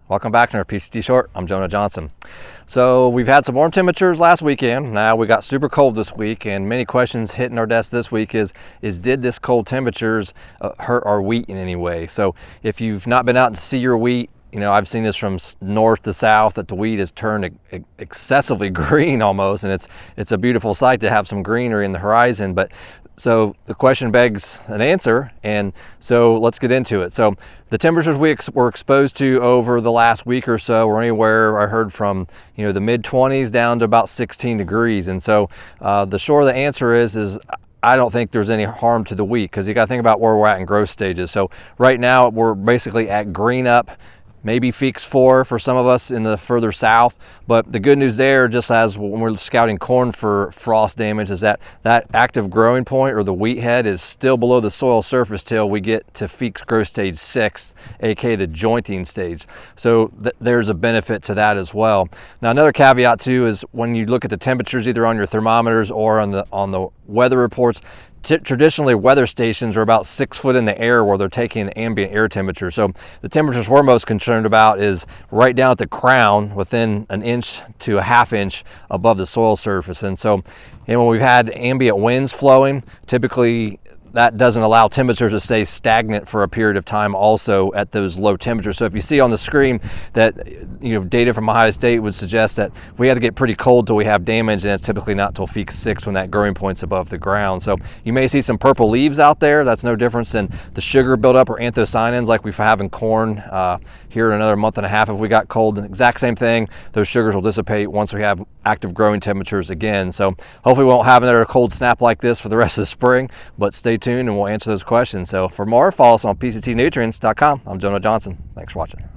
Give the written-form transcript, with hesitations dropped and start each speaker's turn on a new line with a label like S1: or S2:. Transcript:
S1: Welcome back to our PCT Short. I'm Jonah Johnson. So we've had some warm temperatures last weekend. Now we got super cold this week, and many questions hitting our desk this week is did this cold temperatures hurt our wheat in any way? So if you've not been out to see your wheat, you know, I've seen this from north to south that the wheat has turned excessively green almost, and it's a beautiful sight to have some greenery in the horizon. But so the question begs an answer, and so let's get into it. So the temperatures we were exposed to over the last week or so were anywhere, I heard, from the mid-20s down to about 16 degrees. And so the short of the answer is I don't think there's any harm to the wheat, because you got to think about where we're at in growth stages. So right now we're basically at green up, maybe Feeks 4 for some of us in the further south. But the good news there, just as when we're scouting corn for frost damage, is that active growing point, or the wheat head, is still below the soil surface till we get to Feeks growth stage 6, aka the jointing stage. So there's a benefit to that as well. Now another caveat too is when you look at the temperatures either on your thermometers or on the weather reports, traditionally weather stations are about 6 foot in the air where they're taking ambient air temperature. So the temperatures we're most concerned about is right down at the crown, within an inch to a half inch above the soil surface. And when we've had ambient winds flowing, typically that doesn't allow temperatures to stay stagnant for a period of time also at those low temperatures. So if you see on the screen that data from Ohio State would suggest that we had to get pretty cold till we have damage, and it's typically not till Feeks 6 when that growing point's above the ground. So you may see some purple leaves out there. That's no difference than the sugar buildup or anthocyanins like we have in corn here in another month and a half. If we got cold, the exact same thing, those sugars will dissipate once we have active growing temperatures again. So hopefully we won't have another cold snap like this for the rest of the spring, but stay tuned and we'll answer those questions. So for more, follow us on PCTnutrients.com. I'm Jonah Johnson. Thanks for watching.